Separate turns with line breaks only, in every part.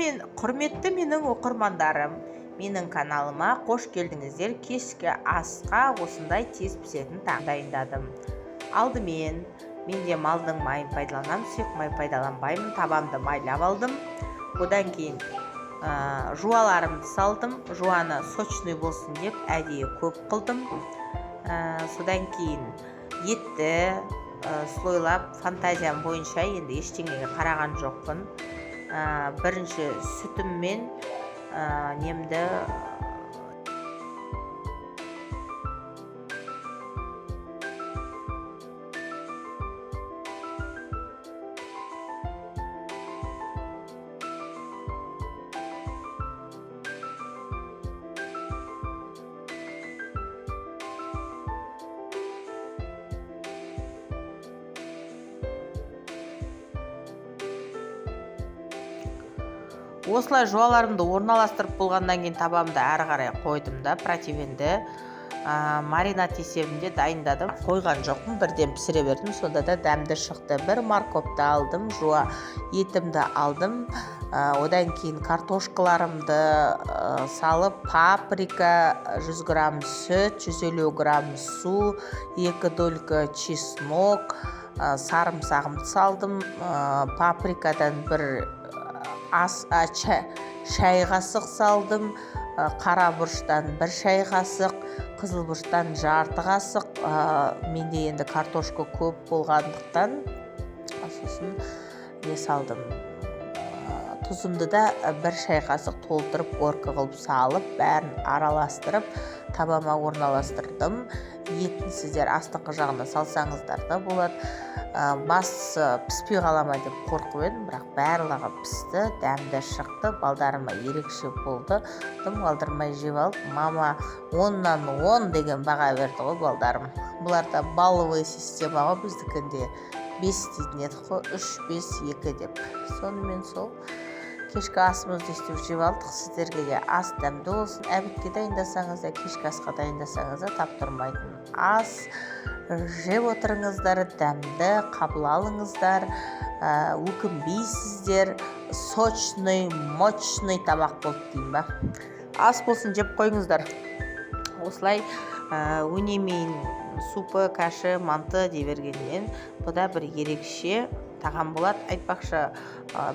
құрметті менің оқырмандарым, менің каналыма қош келдіңіздер. Кешкі асқа осындай тез пісетін тағам дайындадым. Алдымен менде малдың майын пайдаланамын, сұйық май пайдаланбаймын. Табамды майлап алдым. Одан кейін жуаларымды салдым. Жуаны сочный болсын деп әдейі көп қылдым. Содан кейін етті слойлап, фантазиям бойынша енді ештеңеге қараған жоқпын. Бірінші сүтіммен немді осылай жуаларымды орналастырып болғаннан кейін табамды әрі қарай қойдым да противенді маринад есебінде дайындадым. Қойған жоқпын, бірден пісіре бердім. Сонда да дәмді шықты. Бір морковты алдым, жуа етімді алдым. Одан кейін картошкаларымды салып, паприка, 100 грамм сүт, 150 грамм су, 2 долька чеснок, сарымсағымды салдым. Паприкадан бір шай қасық салдым. Қара бұрыштан 1 шай қасық, қызыл бұрыштан жарты қасық. Менде енді картошка көп болғандықтан сосын не салдым, тұзымды да 1 шай қасық толтырып горка қылып салып, бәрін араластырып табама орналастырдым. Етін сіздер астыңғы жағына салсаңыздар да болады. Басы піспей қалама деп қорқып едім, бірақ барлығы пісті, дәмді шықты. Балдарыма ерекше болды. Тым қалдырмай жеп алып, мама 10-нан 10 деген баға берді ғой балдарым. Бұларда балловый система ғой, біздікінде 5 дейтін едік қой, 3, 5, 2 деп. Сонымен сол кешкі асымызды істеп жеп алдық. Сіздерге де ас дәмді болсын. Әбітке дайындасаңыз да, кешкі асқа дайындасаңыз да таптырмайтын ас. Жеп отырыңыздар, дәмді қабыл алыңыздар, өкінбейсіздер. Сочный, мощный тамақ болды деймін ба. Ас болсын, жеп қойыңыздар. Осылай өнемейін супы, кашы, манты дей бергеннен бұда бір ерекше тағам болады. Айтпақшы,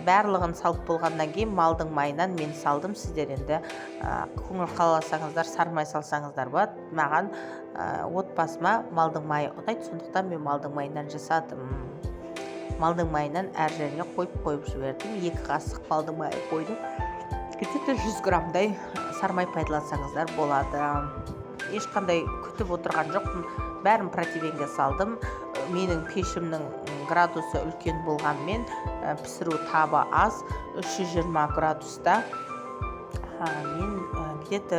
барлығын салып болғаннан кейін малдың майынан мен салдым. Сіздер енді көңіл қаласаңыздар, сармай салсаңыздар болады. Маған отбасыма малдың майы ұнайды, сондықтан мен малдың майынан жасадым. Малдың майынан әр жеріне қойып жібердім. 2 қасық малдың майы қойдым. Где-то 100 граммдай сармай пайдалансаңыздар болады. Ешқандай күтіп отырған жоқпын. Бәрін противенге салдым. Менің пешімнің градусы үлкен болғанмен пісіру табы аз, 320 градуста. Мен где-то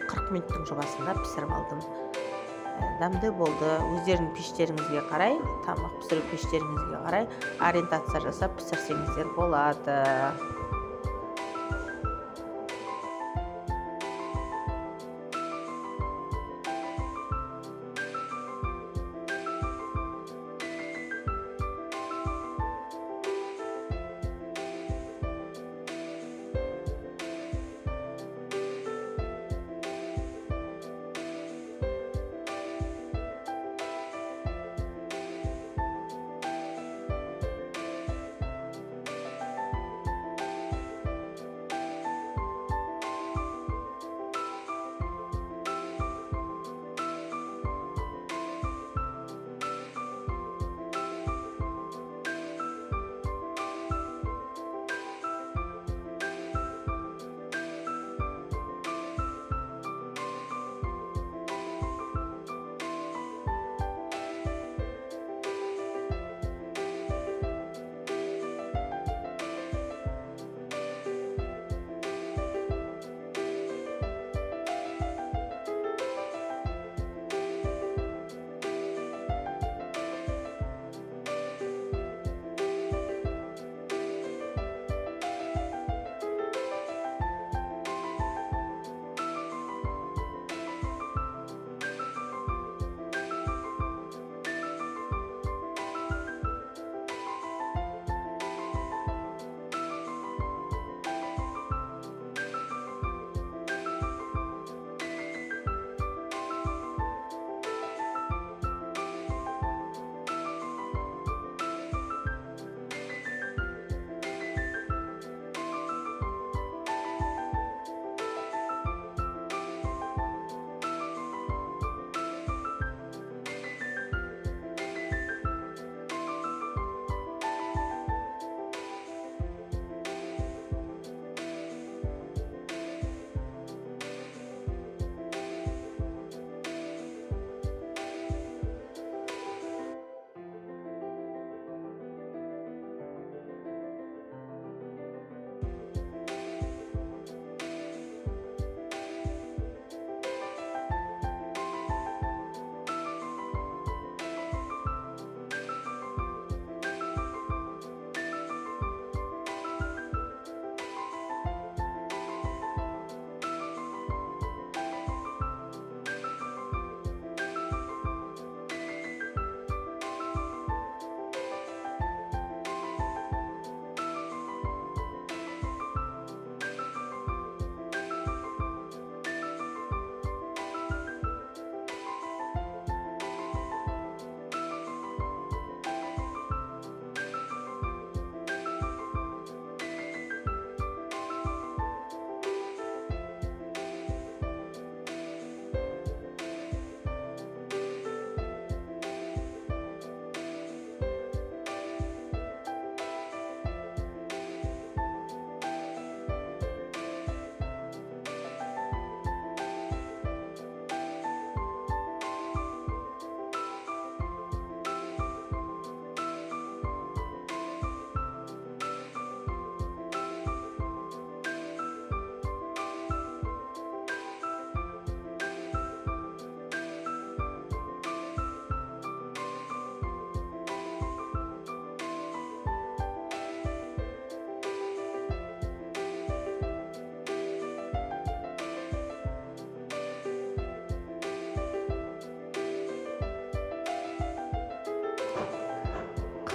40 минуттың жобасында пісіріп алдым. Дәмді болды. Өздерінің пештеріңізге қарай, тамақ пісіру пештеріңізге қарай ориентация жасап пісірсеңіздер болады.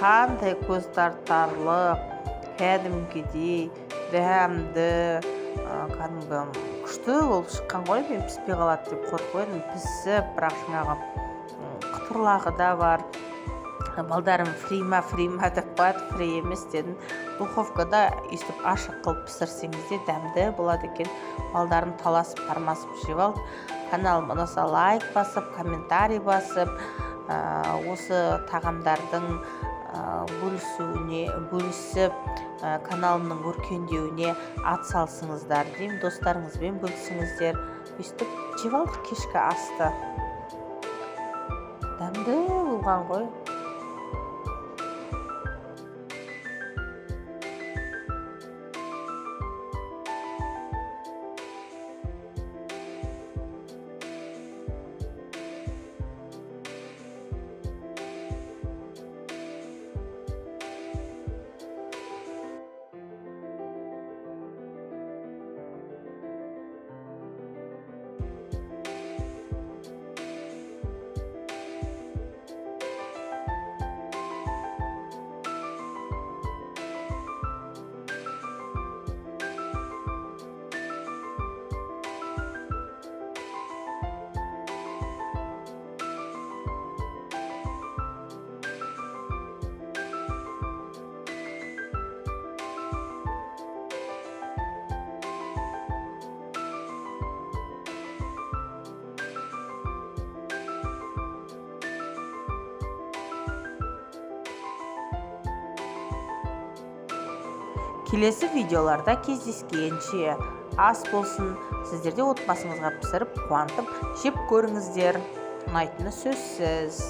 қандай көз тартарлық, кәдімгідей дәмді, кәдімгі күшті болып шыққан ғой. Мен піспей қалады деп қорқып едім. Пісіп, бірақ жаңағы қытырлағы да бар. Балдарым фрима деп қояды, фри емес дедім. Духовкада өйстіп ашық қылып пісірсеңіз де дәмді болады екен. Балдарым таласып тармасып жеп алды. Каналыма ұнаса лайк басып, комментарий басып, осы тағамдардың бөлісіп, каналымның өркендеуіне ат салсыңыздар деймін. Достарыңызбен бөлісіңіздер. Өйстіп жеп алдық кешкі асты. Дәмді болған ғой. Келесі видеоларда кездескенше ас болсын, сіздерде отбасыңызға пісіріп, қуантып, жеп көріңіздер. Ұнайтыны сөзсіз.